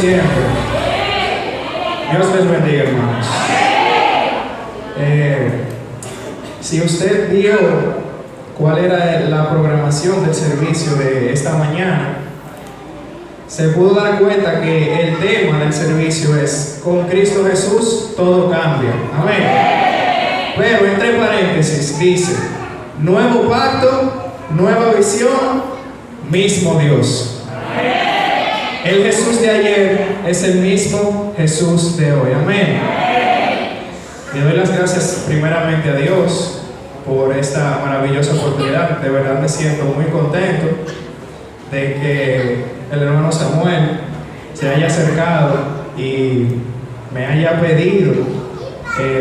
siempre. Dios les bendiga, hermanos. Si usted vio cuál era la programación del servicio de esta mañana, se pudo dar cuenta que el tema del servicio es: con Cristo Jesús todo cambia. Amén. Pero entre paréntesis dice: nuevo pacto, nueva visión, mismo Dios. El Jesús de ayer es el mismo Jesús de hoy. Amén. Le doy las gracias primeramente a Dios por esta maravillosa oportunidad. De verdad me siento muy contento de que el hermano Samuel se haya acercado y me haya pedido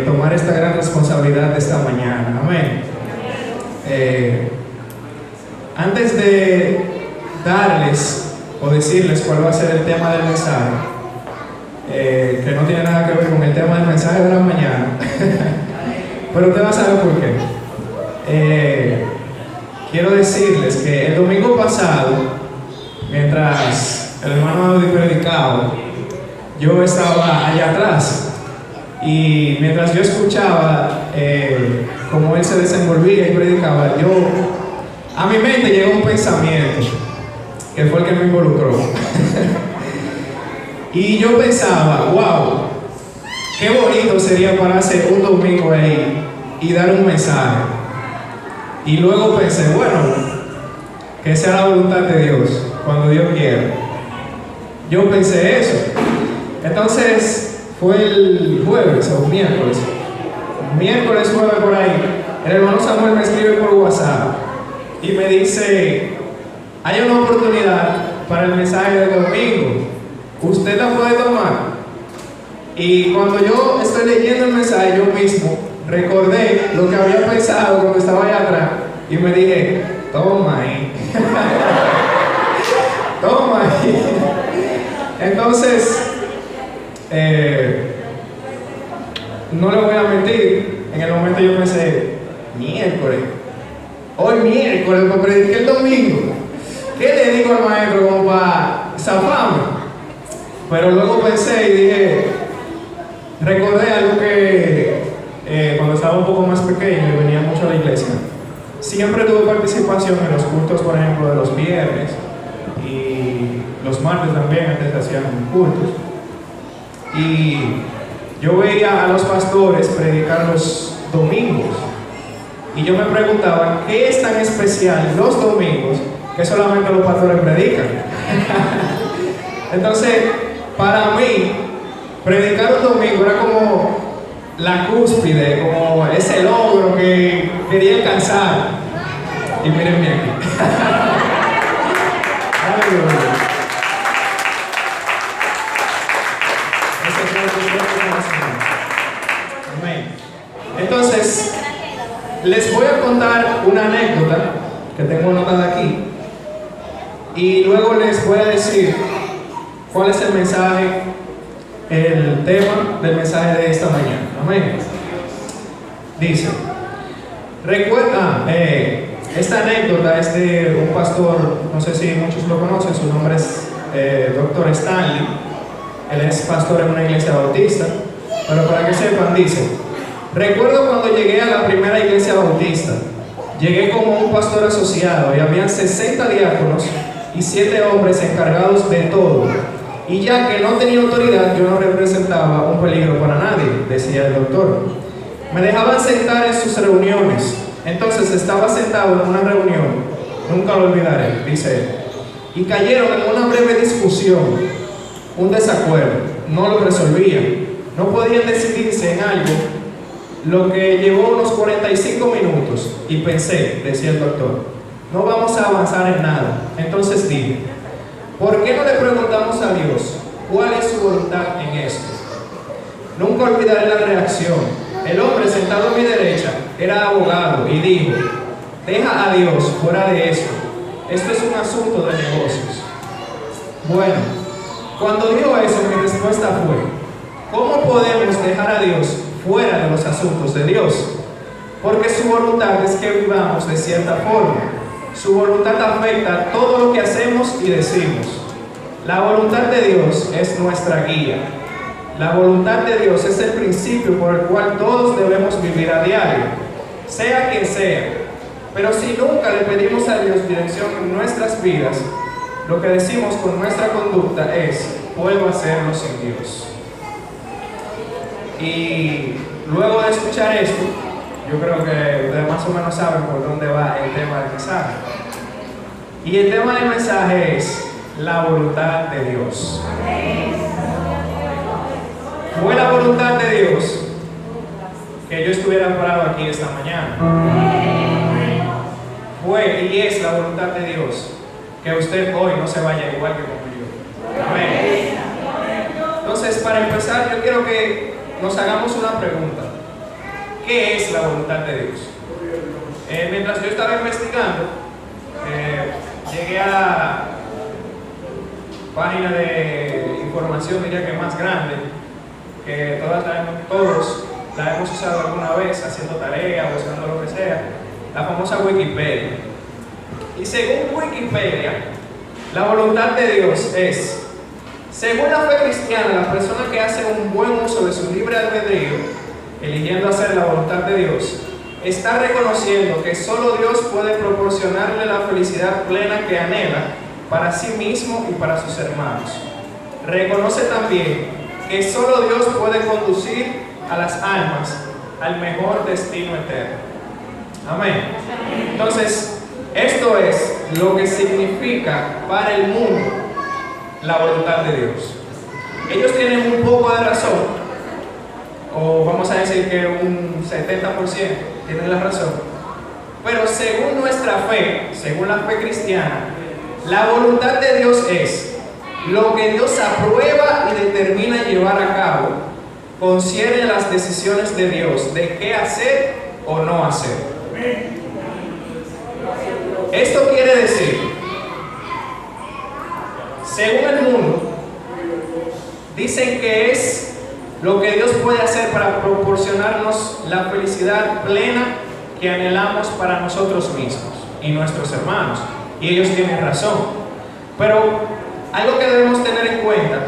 tomar esta gran responsabilidad de esta mañana. Amén. Antes de darles o decirles cuál va a ser el tema del mensaje, que no tiene nada que ver con el tema del mensaje de la mañana, pero usted va a saber por qué. Quiero decirles que el domingo pasado, mientras el hermano Audi predicaba, yo estaba allá atrás, y mientras yo escuchaba cómo él se desenvolvía y predicaba, a mi mente llegó un pensamiento que fue el que me involucró. Y yo pensaba, wow, qué bonito sería pararse un domingo ahí y dar un mensaje. Y luego pensé, bueno, que sea la voluntad de Dios, cuando Dios quiera. Yo pensé eso. Entonces, fue el jueves o miércoles, jueves por ahí, el hermano Samuel me escribe por WhatsApp y me dice: hay una oportunidad para el mensaje del domingo, ¿usted la puede tomar? Y cuando yo estoy leyendo el mensaje, yo mismo recordé lo que había pensado cuando estaba allá atrás y me dije: toma ahí. Toma ahí. Entonces, no le voy a mentir, en el momento yo pensé: hoy miércoles, para predicar el domingo, ¿qué le digo al maestro como para zafarme? Pero luego pensé y dije, recordé algo que cuando estaba un poco más pequeño y venía mucho a la iglesia, siempre tuve participación en los cultos, por ejemplo, de los viernes y los martes también, antes hacían cultos. Y yo veía a los pastores predicar los domingos. Y yo me preguntaba, ¿qué es tan especial los domingos que solamente los pastores predican? Entonces, para mí, predicar un domingo era como la cúspide, como ese logro que quería alcanzar. Y mírenme aquí. Amén. Entonces, les voy a contar una anécdota que tengo anotada aquí y luego les voy a decir cuál es el mensaje, el tema del mensaje de esta mañana. Amén. Dice, recuerda, esta anécdota es de un pastor, no sé si muchos lo conocen, su nombre es Dr. Stanley. Él es pastor en una iglesia bautista, pero para que sepan, dice: recuerdo cuando llegué a la primera iglesia bautista, llegué como un pastor asociado y habían 60 diáconos y 7 hombres encargados de todo. Y ya que no tenía autoridad, yo no representaba un peligro para nadie, decía el doctor. Me dejaban sentar en sus reuniones. Entonces estaba sentado en una reunión, nunca lo olvidaré, dice él, y cayeron en una breve discusión, un desacuerdo, no lo resolvían, no podían decidirse en algo, lo que llevó unos 45 minutos, y pensé, decía el doctor, no vamos a avanzar en nada. Entonces dije, ¿por qué no le preguntamos a Dios cuál es su voluntad en esto? Nunca olvidaré la reacción. El hombre sentado a mi derecha era abogado y dijo: deja a Dios fuera de esto. Esto es un asunto de negocios. Bueno, cuando dijo eso, mi respuesta fue: ¿cómo podemos dejar a Dios fuera de los asuntos de Dios? Porque su voluntad es que vivamos de cierta forma. Su voluntad afecta todo lo que hacemos y decimos. La voluntad de Dios es nuestra guía. La voluntad de Dios es el principio por el cual todos debemos vivir a diario, sea quien sea. Pero si nunca le pedimos a Dios dirección en nuestras vidas, lo que decimos con nuestra conducta es: puedo hacerlo sin Dios. Y luego de escuchar esto, yo creo que ustedes más o menos saben por dónde va el tema del mensaje. Y el tema del mensaje es la voluntad de Dios. Fue la voluntad de Dios que yo estuviera parado aquí esta mañana. Fue y es la voluntad de Dios que usted hoy no se vaya igual que como yo. Amén. Entonces, para empezar, yo quiero que nos hagamos una pregunta. ¿Qué es la voluntad de Dios? Mientras yo estaba investigando, llegué a la página de información, diría que más grande, que todos la hemos usado alguna vez haciendo tarea, buscando lo que sea, la famosa Wikipedia. Y según Wikipedia, la voluntad de Dios es: según la fe cristiana, la persona que hace un buen uso de su libre albedrío, eligiendo hacer la voluntad de Dios, está reconociendo que solo Dios puede proporcionarle la felicidad plena que anhela para sí mismo y para sus hermanos. Reconoce también que solo Dios puede conducir a las almas al mejor destino eterno. Amén. Entonces, esto es lo que significa para el mundo la voluntad de Dios. Ellos tienen un poco de razón, o vamos a decir que un 70% tienen la razón, pero según nuestra fe, según la fe cristiana, la voluntad de Dios es lo que Dios aprueba y determina llevar a cabo, concierne las decisiones de Dios de qué hacer o no hacer. Esto quiere decir, según el mundo, dicen que es lo que Dios puede hacer para proporcionarnos la felicidad plena que anhelamos para nosotros mismos y nuestros hermanos. Y ellos tienen razón. Pero algo que debemos tener en cuenta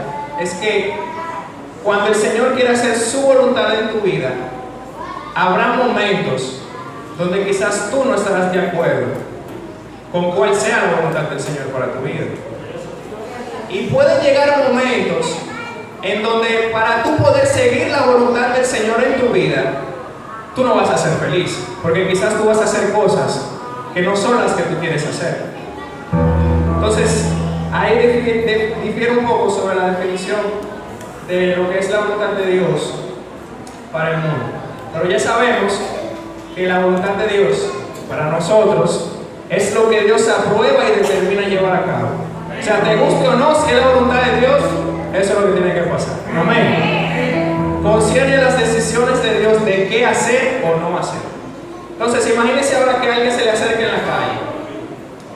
es que cuando el Señor quiere hacer su voluntad en tu vida, habrá momentos donde quizás tú no estarás de acuerdo con cuál sea la voluntad del Señor para tu vida. Y pueden llegar momentos en donde para tú poder seguir la voluntad del Señor en tu vida, tú no vas a ser feliz, porque quizás tú vas a hacer cosas que no son las que tú quieres hacer. Entonces, ahí difiere un poco sobre la definición de lo que es la voluntad de Dios para el mundo. Pero ya sabemos que la voluntad de Dios para nosotros es lo que Dios aprueba y determina llevar a cabo. O sea, te guste o no, si es la voluntad de Dios, eso es lo que tiene que pasar. Amén. Concierne las decisiones de Dios de qué hacer o no hacer. Entonces, imagínense ahora que alguien se le acerque en la calle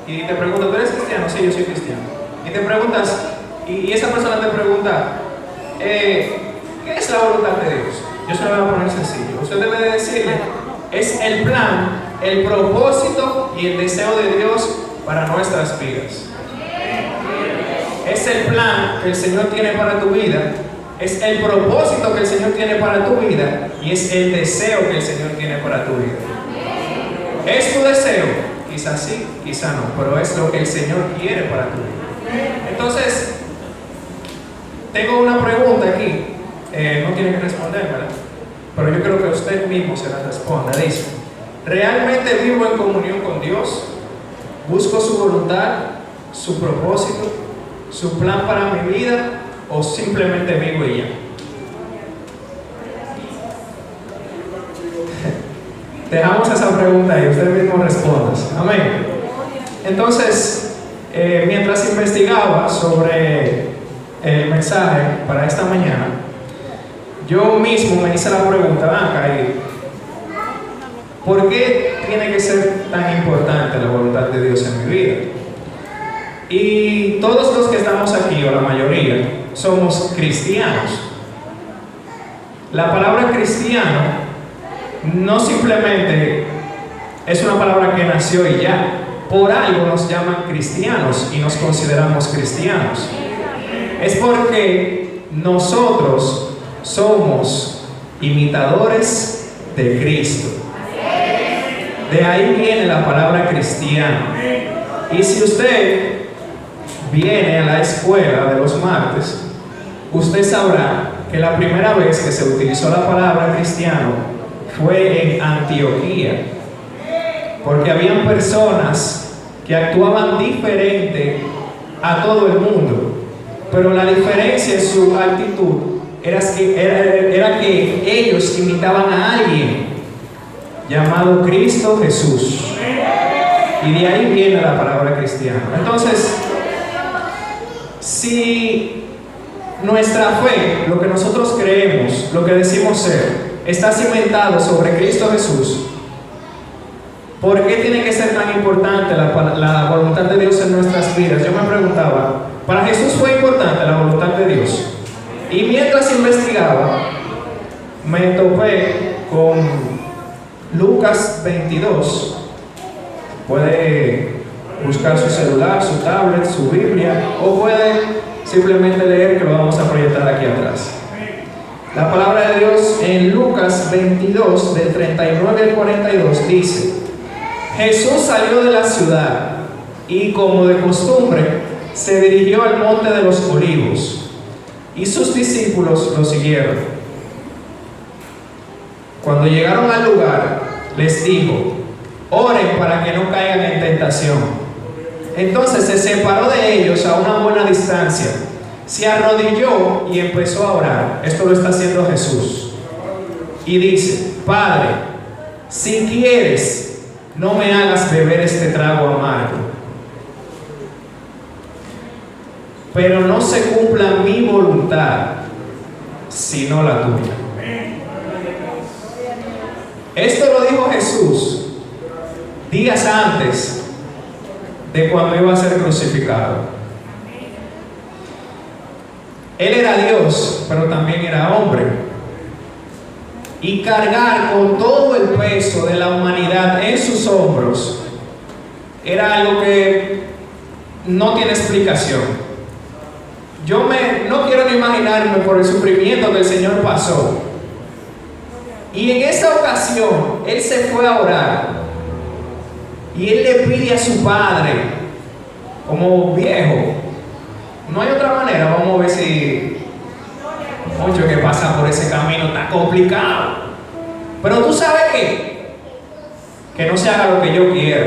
y te pregunta: ¿tú eres cristiano? Sí, yo soy cristiano. Y te preguntas, y esa persona te pregunta, ¿qué es la voluntad de Dios? Yo se lo voy a poner sencillo. Usted debe de decirle: es el plan, el propósito y el deseo de Dios para nuestras vidas. Es el plan que el Señor tiene para tu vida, es el propósito que el Señor tiene para tu vida y es el deseo que el Señor tiene para tu vida. ¿Es tu deseo? Quizás sí, quizás no, pero es lo que el Señor quiere para tu vida. Entonces, tengo una pregunta aquí, no tiene que responder, ¿verdad? Pero yo creo que usted mismo se la responda. Dice: ¿realmente vivo en comunión con Dios? ¿Busco su voluntad, su propósito, su plan para mi vida, o simplemente vivo y ya? Dejamos esa pregunta y usted mismo responda. Amén. Entonces, mientras investigaba sobre el mensaje para esta mañana, yo mismo me hice la pregunta: ¿por qué tiene que ser tan importante la voluntad de Dios en mi vida? Y todos los que estamos aquí, o la mayoría, somos cristianos. La palabra cristiano no simplemente es una palabra que nació y ya. Por algo nos llaman cristianos y nos consideramos cristianos. Es porque nosotros somos imitadores de Cristo. De ahí viene la palabra cristiano. Y si usted viene a la escuela de los martes, usted sabrá que la primera vez que se utilizó la palabra cristiano fue en Antioquía, porque habían personas que actuaban diferente a todo el mundo, pero la diferencia en su actitud era que ellos imitaban a alguien llamado Cristo Jesús, y de ahí viene la palabra cristiano. Entonces, si nuestra fe, lo que nosotros creemos, lo que decimos ser, está cimentado sobre Cristo Jesús, ¿por qué tiene que ser tan importante la voluntad de Dios en nuestras vidas? Yo me preguntaba, para Jesús fue importante la voluntad de Dios. Y mientras investigaba, me topé con Lucas 22. Puede buscar su celular, su tablet, su Biblia, o puede simplemente leer, que lo vamos a proyectar aquí atrás. La palabra de Dios en Lucas 22, del 39 al 42, dice: Jesús salió de la ciudad y, como de costumbre, se dirigió al monte de los Olivos, y sus discípulos lo siguieron. Cuando llegaron al lugar, les dijo: oren para que no caigan en tentación. Entonces se separó de ellos a una buena distancia, se arrodilló y empezó a orar. Esto lo está haciendo Jesús. Y dice: Padre, si quieres, no me hagas beber este trago amargo, pero no se cumpla mi voluntad, sino la tuya. Esto lo dijo Jesús días antes de cuando iba a ser crucificado. Él era Dios, pero también era hombre. Y cargar con todo el peso de la humanidad en sus hombros era algo que no tiene explicación. No quiero ni imaginarme por el sufrimiento que el Señor pasó. Y en esa ocasión, Él se fue a orar. Y Él le pide a su Padre, como viejo, no hay otra manera, vamos a ver si mucho que pasa por ese camino está complicado. Pero tú sabes que no se haga lo que yo quiero,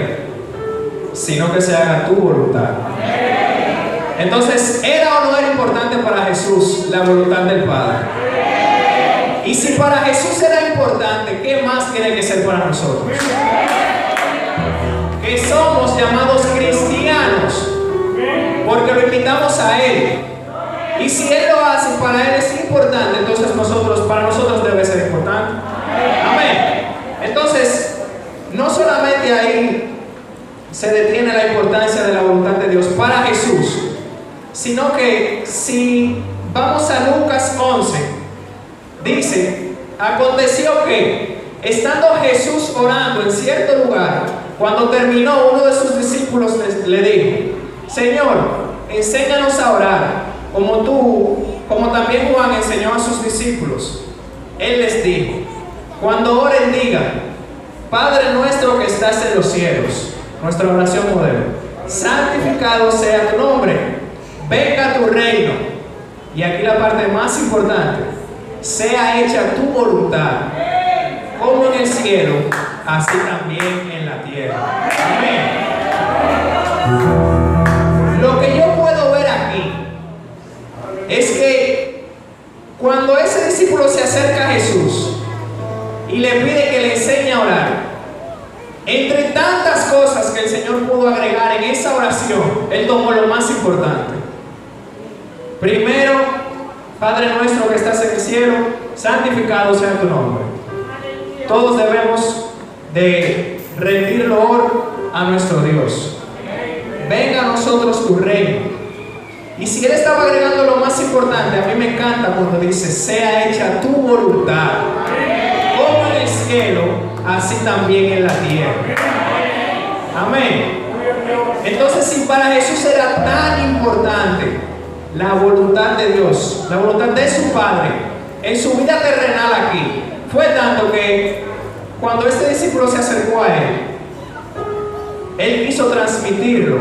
sino que se haga tu voluntad. Entonces, ¿era o no era importante para Jesús la voluntad del Padre? Y si para Jesús era importante, ¿qué más tiene que ser para nosotros? Que somos llamados cristianos porque lo invitamos a Él. Y si Él lo hace, para Él es importante, entonces para nosotros debe ser importante. Amén. Entonces, no solamente ahí se detiene la importancia de la voluntad de Dios para Jesús, sino que si vamos a Lucas 11, dice: aconteció que, estando Jesús orando en cierto lugar, cuando terminó, uno de sus discípulos le dijo: Señor, enséñanos a orar, como también Juan enseñó a sus discípulos. Él les dijo: cuando oren, digan: Padre nuestro que estás en los cielos. Nuestra oración modelo: santificado sea tu nombre, venga tu reino. Y aquí la parte más importante: sea hecha tu voluntad, como en el cielo, así también en la tierra. Amén. Lo que yo puedo ver aquí es que cuando ese discípulo se acerca a Jesús y le pide que le enseñe a orar, entre tantas cosas que el Señor pudo agregar en esa oración, Él tomó lo más importante. Primero: Padre nuestro que estás en el cielo, santificado sea tu nombre. Todos debemos de rendir honor a nuestro Dios. Venga a nosotros tu reino. Y si Él estaba agregando lo más importante, a mí me encanta cuando dice: sea hecha tu voluntad, como en el cielo, así también en la tierra. Amén. Entonces, si para Jesús era tan importante la voluntad de Dios, la voluntad de su Padre en su vida terrenal aquí. Fue tanto que cuando este discípulo se acercó a él quiso transmitirlo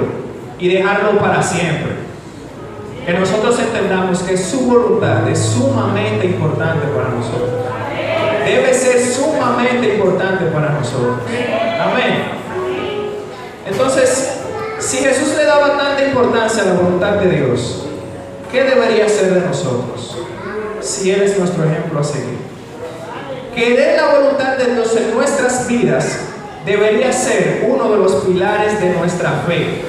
y dejarlo para siempre. Que nosotros entendamos que su voluntad es sumamente importante para nosotros. Debe ser sumamente importante para nosotros. Amén. Entonces, si Jesús le daba tanta importancia a la voluntad de Dios, ¿qué debería ser de nosotros? Si Él es nuestro ejemplo a seguir. Querer la voluntad de Dios en nuestras vidas debería ser uno de los pilares de nuestra fe.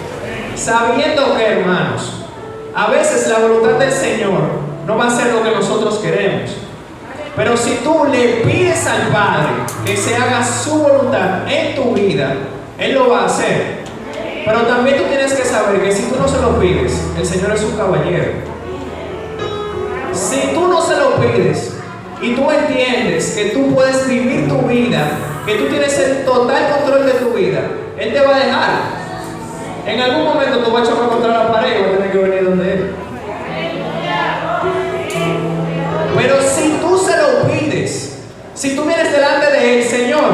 Sabiendo que, hermanos, a veces la voluntad del Señor no va a ser lo que nosotros queremos. Pero si tú le pides al Padre que se haga su voluntad en tu vida, Él lo va a hacer. Pero también tú tienes que saber que si tú no se lo pides, el Señor es un caballero. Si tú no se lo pides y tú entiendes que tú puedes vivir tu vida, que tú tienes el total control de tu vida, Él te va a dejar. En algún momento tú vas a chocar contra la pared y vas a tener que venir donde Él. Pero si tú se lo pides, si tú vienes delante de Él, Señor,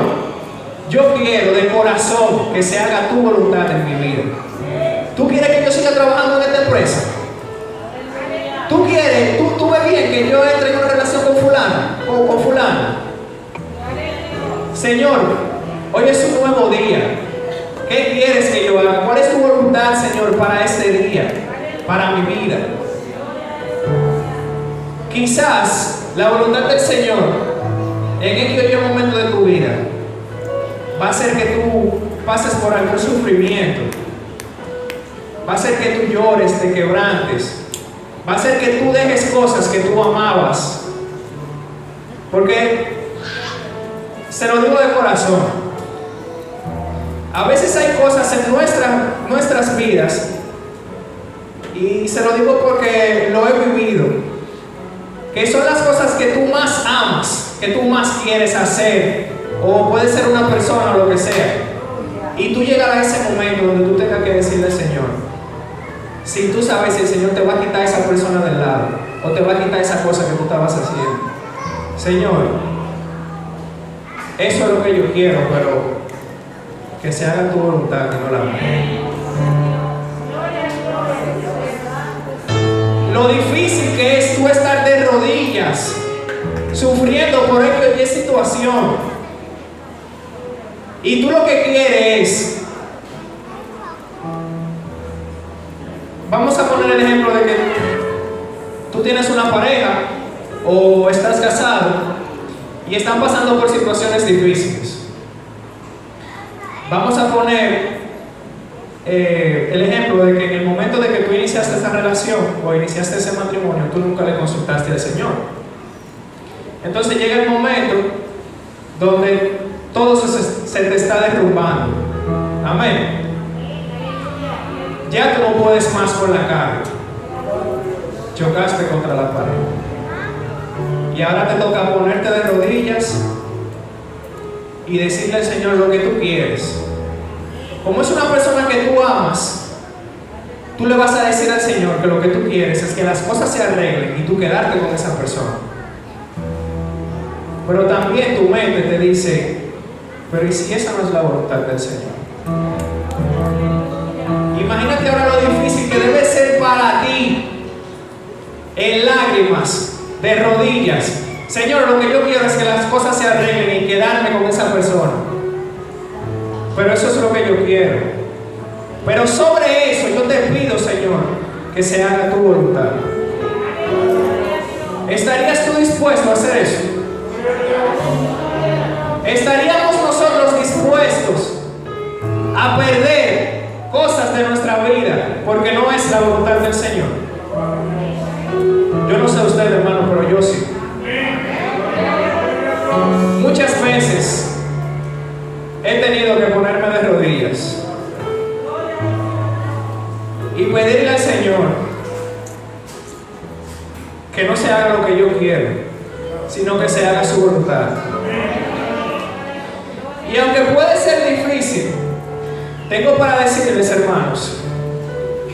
yo quiero de corazón que se haga tu voluntad en mi vida. ¿Tú quieres que yo siga trabajando en esta empresa? ¿Tú quieres, tú ves bien que yo entre en una relación con fulana o con fulana? Señor, hoy es un nuevo día. ¿Qué quieres que yo haga? ¿Cuál es tu voluntad, Señor, para este día? Para mi vida. Quizás la voluntad del Señor en aquel momento de tu vida va a ser que tú pases por algún sufrimiento. Va a ser que tú llores, te quebrantes. Va a ser que tú dejes cosas que tú amabas. Porque, se lo digo de corazón, a veces hay cosas en nuestras vidas, y se lo digo porque lo he vivido, que son las cosas que tú más amas, que tú más quieres hacer, o puede ser una persona o lo que sea, y tú llegas a ese momento donde tú tengas que decirle al Señor, si tú sabes si el Señor te va a quitar esa persona del lado, o te va a quitar esa cosa que tú estabas haciendo, Señor, eso es lo que yo quiero, pero que se haga tu voluntad, que no la mía. Lo difícil que es tú estar de rodillas, sufriendo por esta situación, y tú lo que quieres es, vamos a poner el ejemplo de que tú tienes una pareja o estás casado y están pasando por situaciones difíciles. Vamos a poner el ejemplo de que en el momento de que tú iniciaste esa relación o iniciaste ese matrimonio, tú nunca le consultaste al Señor. Entonces llega el momento donde todo se te está derrumbando. Amén. Ya tú no puedes más con la carga. Chocaste contra la pared. Y ahora te toca ponerte de rodillas y decirle al Señor lo que tú quieres. Como es una persona que tú amas, tú le vas a decir al Señor que lo que tú quieres es que las cosas se arreglen y tú quedarte con esa persona. Pero también tu mente te dice, pero ¿y si esa no es la voluntad del Señor? Imagínate ahora lo difícil que debe ser para ti, en lágrimas, de rodillas. Señor, lo que yo quiero es que las cosas se arreglen y quedarme con esa persona. Pero eso es lo que yo quiero. Pero sobre eso yo te pido, Señor, que se haga tu voluntad. ¿Estarías tú dispuesto a hacer eso? ¿Estaríamos nosotros dispuestos a perder cosas de nuestra vida porque no es la voluntad del Señor? Yo no sé usted, hermano, pero yo sí. Muchas veces he tenido que ponerme de rodillas y pedirle al Señor que no se haga lo que yo quiero, sino que se haga su voluntad. Y aunque puede ser difícil, tengo para decirles, hermanos,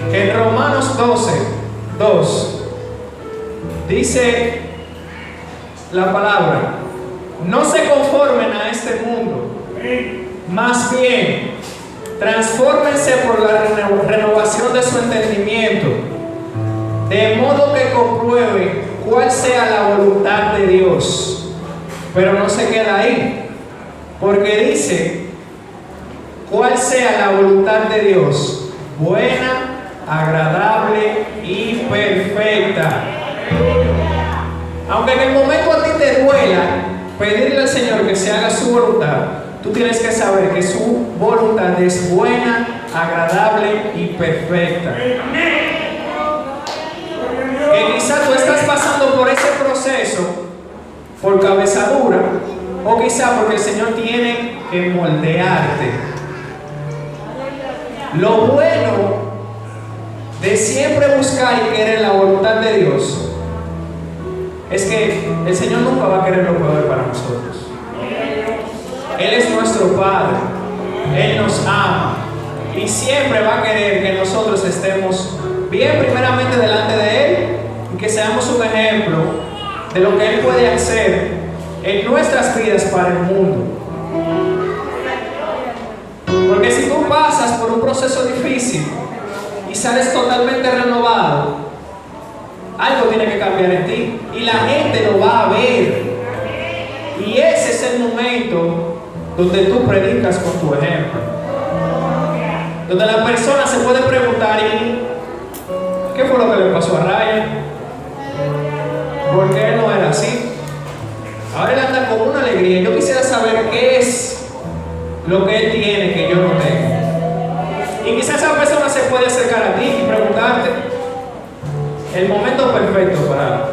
que en Romanos 12, 2. Dice la palabra: no se conformen a este mundo, más bien transfórmense por la renovación de su entendimiento, de modo que comprueben cuál sea la voluntad de Dios. Pero no se queda ahí, porque dice cuál sea la voluntad de Dios, buena, agradable y perfecta. Aunque en el momento a ti te duela pedirle al Señor que se haga su voluntad, tú tienes que saber que su voluntad es buena, agradable y perfecta. Que quizá tú estás pasando por ese proceso por cabezadura, o quizá porque el Señor tiene que moldearte. Lo bueno de siempre buscar y querer la voluntad de Dios es que el Señor nunca va a querer lo peor para nosotros. Él es nuestro Padre, Él nos ama y siempre va a querer que nosotros estemos bien primeramente delante de Él y que seamos un ejemplo de lo que Él puede hacer en nuestras vidas para el mundo. Porque si tú pasas por un proceso difícil y sales totalmente renovado, algo tiene que cambiar en ti y la gente lo va a ver. Y ese es el momento donde tú predicas con tu ejemplo, donde la persona se puede preguntar: ¿y qué fue lo que le pasó a Ryan? ¿Por qué él no era así? Ahora él anda con una alegría. Yo quisiera saber qué es lo que él tiene que yo no tengo. Y quizás esa persona se puede acercar a ti y preguntarte el momento perfecto para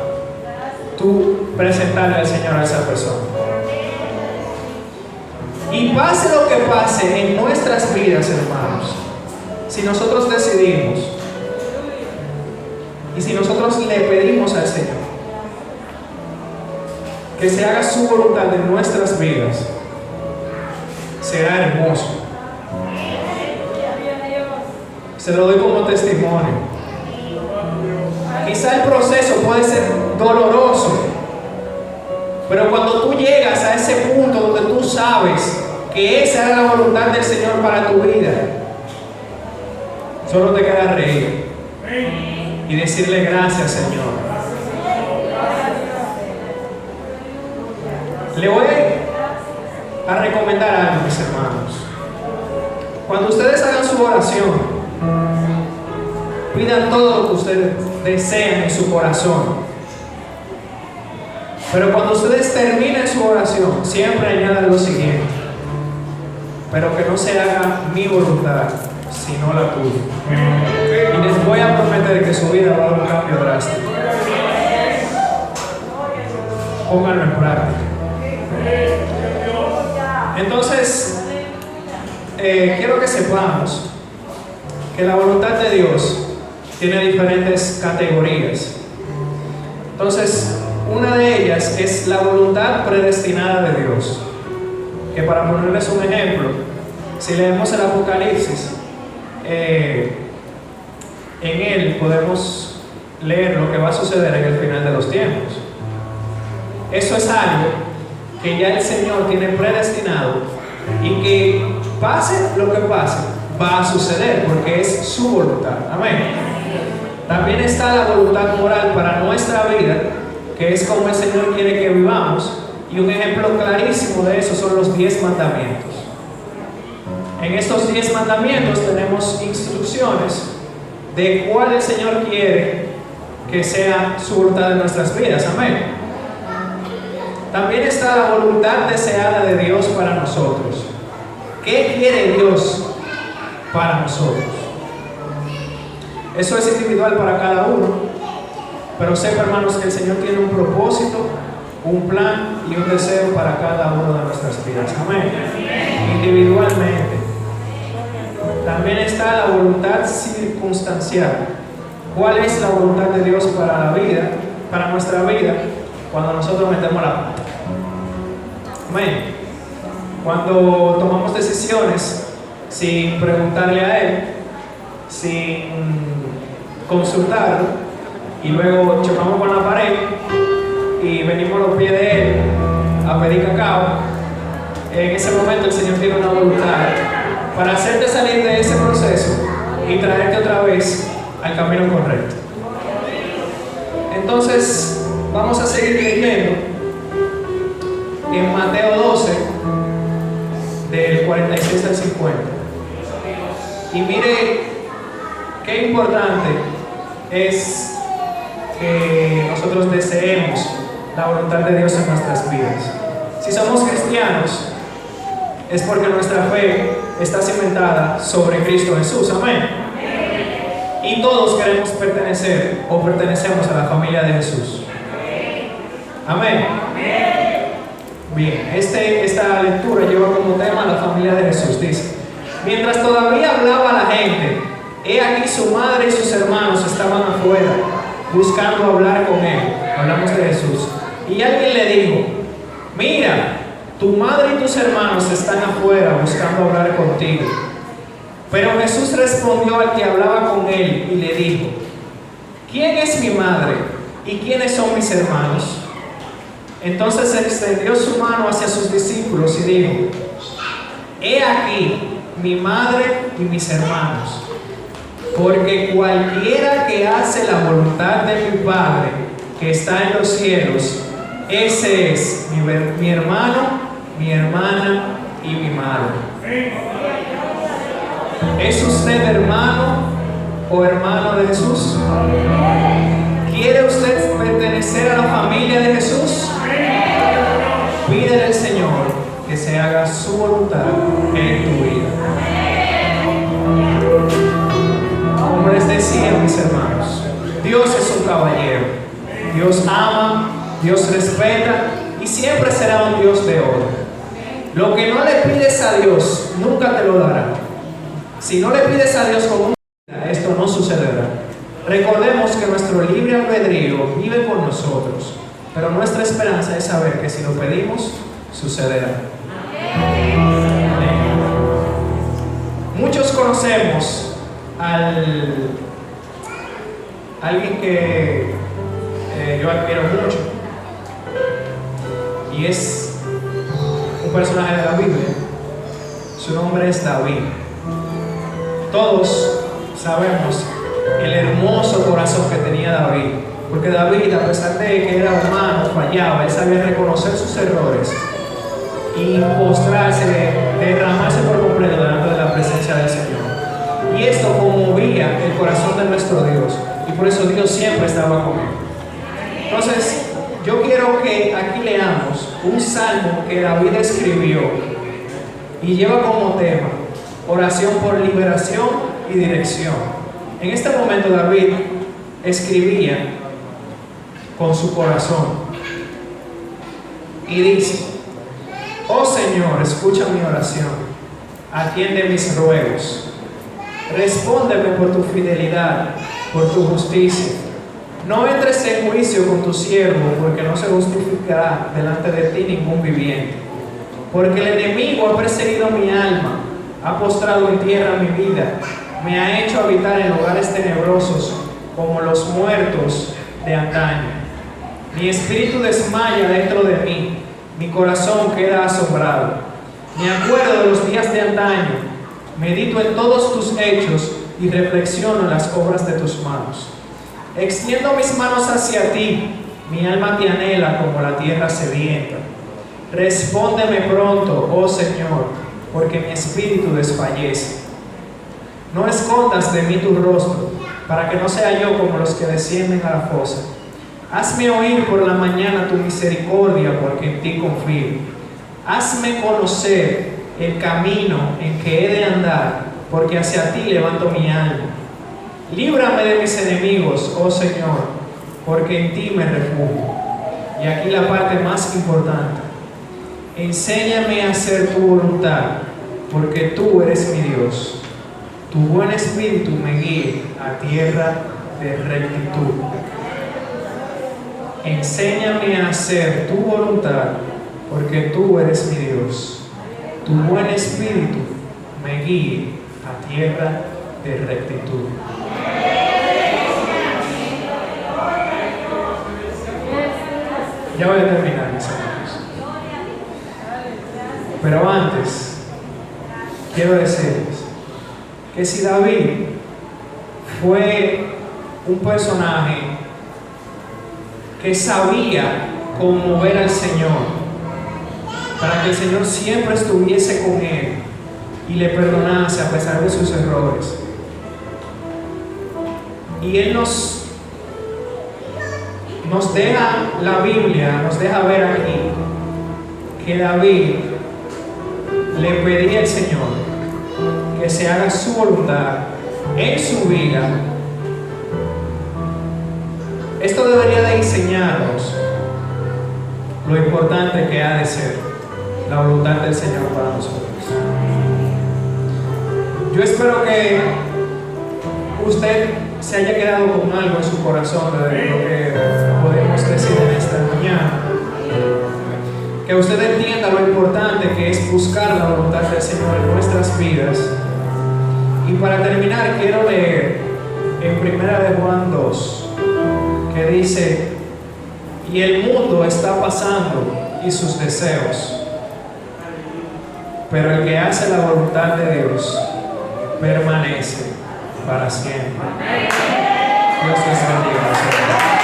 tú presentarle al Señor a esa persona. Y pase lo que pase en nuestras vidas, hermanos, si nosotros decidimos y si nosotros le pedimos al Señor que se haga su voluntad en nuestras vidas, será hermoso. Se lo doy como testimonio. Quizá el proceso puede ser doloroso, pero cuando tú llegas a ese punto donde tú sabes que esa era la voluntad del Señor para tu vida, solo te queda reír y decirle: gracias, Señor. Le voy a recomendar algo, mis hermanos. Cuando ustedes hagan su oración, pidan todo lo que ustedes desean en su corazón. Pero cuando ustedes terminen su oración, siempre añadan lo siguiente: pero que no se haga mi voluntad, sino la tuya. Y les voy a prometer que su vida va a dar un cambio drástico. Pónganlo en práctica. Entonces, quiero que sepamos que la voluntad de Dios tiene diferentes categorías. Entonces, una de ellas es la voluntad predestinada de Dios, que para ponerles un ejemplo, si leemos el Apocalipsis, en él podemos leer lo que va a suceder en el final de los tiempos. Eso es algo que ya el Señor tiene predestinado y que pase lo que pase, va a suceder porque es su voluntad. Amén. También está la voluntad moral para nuestra vida, que es como el Señor quiere que vivamos, y un ejemplo clarísimo de eso son los 10 mandamientos. En estos 10 mandamientos tenemos instrucciones de cuál el Señor quiere que sea su voluntad en nuestras vidas. Amén. También está la voluntad deseada de Dios para nosotros. ¿Qué quiere Dios para nosotros? Eso es individual para cada uno, pero sepa, hermanos, que el Señor tiene un propósito, un plan y un deseo para cada una de nuestras vidas. Amén. Individualmente. También está la voluntad circunstancial. ¿Cuál es la voluntad de Dios para la vida, para nuestra vida, cuando nosotros metemos la pata? Amén. Cuando tomamos decisiones sin preguntarle a Él, sin consultarlo, y luego chocamos con la pared y venimos a los pies de Él a pedir cacao, en ese momento el Señor tiene una voluntad para hacerte salir de ese proceso y traerte otra vez al camino correcto. Entonces, vamos a seguir leyendo en Mateo 12, del 46 al 50. Y mire qué importante es que nosotros deseemos la voluntad de Dios en nuestras vidas. Si somos cristianos, es porque nuestra fe está cimentada sobre Cristo Jesús. Amén. Y todos queremos pertenecer o pertenecemos a la familia de Jesús. Amén. Bien, esta lectura lleva como tema la familia de Jesús. Dice: mientras todavía hablaba la gente, he aquí su madre y sus hermanos estaban afuera, buscando hablar con él. Hablamos de Jesús. Y alguien le dijo: mira, tu madre y tus hermanos están afuera buscando hablar contigo. Pero Jesús respondió al que hablaba con él y le dijo: ¿quién es mi madre y quiénes son mis hermanos? Entonces él extendió su mano hacia sus discípulos y dijo: he aquí mi madre y mis hermanos, porque cualquiera que hace la voluntad de mi Padre que está en los cielos, ese es mi hermano, mi hermana y mi madre. ¿Es usted hermano o hermano de Jesús? ¿Quiere usted pertenecer a la familia de Jesús? Pídele al Señor que se haga su voluntad en tu vida. Como les decía, mis hermanos, Dios es un caballero. Dios ama, Dios respeta y siempre será un Dios de orden. Lo que no le pides a Dios, nunca te lo dará. Si no le pides a Dios con una, esto no sucederá. Recordemos que nuestro libre albedrío vive con nosotros, pero nuestra esperanza es saber que si lo pedimos, sucederá. Amén. Muchos conocemos a alguien que yo admiro mucho, y es un personaje de la Biblia. Su nombre es David. Todos sabemos el hermoso corazón que tenía David, porque David, a pesar de que era humano, fallaba. Él sabía reconocer sus errores y postrarse, derramarse por completo delante de la presencia del Señor. Y esto conmovía el corazón de nuestro Dios, y por eso Dios siempre estaba con él. Entonces, yo quiero que aquí leamos un salmo que David escribió y lleva como tema oración por liberación y dirección. En este momento David escribía con su corazón y dice: oh Señor, escucha mi oración, atiende mis ruegos, respóndeme por tu fidelidad, por tu justicia. No entres en juicio con tu siervo, porque no se justificará delante de ti ningún viviente. Porque el enemigo ha perseguido mi alma, ha postrado en tierra mi vida, me ha hecho habitar en lugares tenebrosos como los muertos de antaño. Mi espíritu desmaya dentro de mí, mi corazón queda asombrado. Me acuerdo de los días de antaño, medito en todos tus hechos y reflexiono en las obras de tus manos. Extiendo mis manos hacia ti, mi alma te anhela como la tierra sedienta. Respóndeme pronto, oh Señor, porque mi espíritu desfallece. No escondas de mí tu rostro, para que no sea yo como los que descienden a la fosa. Hazme oír por la mañana tu misericordia, porque en ti confío. Hazme conocer el camino en que he de andar, porque hacia ti levanto mi alma. Líbrame de mis enemigos, oh Señor, porque en ti me refugio. Y aquí la parte más importante: enséñame a hacer tu voluntad, porque tú eres mi Dios. Tu buen espíritu me guíe a tierra de rectitud. Enséñame a hacer tu voluntad, porque tú eres mi Dios. Tu buen espíritu me guíe a tierra de rectitud. Ya voy a terminar, mis amigos. Pero antes, quiero decirles que si David fue un personaje que sabía conmover al Señor, para que el Señor siempre estuviese con él y le perdonase a pesar de sus errores. Y Él nos deja, la Biblia nos deja ver aquí que David le pedía al Señor que se haga su voluntad en su vida. Esto debería de enseñarnos lo importante que ha de ser la voluntad del Señor para nosotros. Yo espero que usted se haya quedado con algo en su corazón de lo que podemos decir en esta mañana. Que usted entienda lo importante que es buscar la voluntad del Señor en nuestras vidas. Y para terminar, quiero leer en 1 de Juan 2, que dice: y el mundo está pasando y sus deseos, pero el que hace la voluntad de Dios permanece para siempre. Dios les bendiga.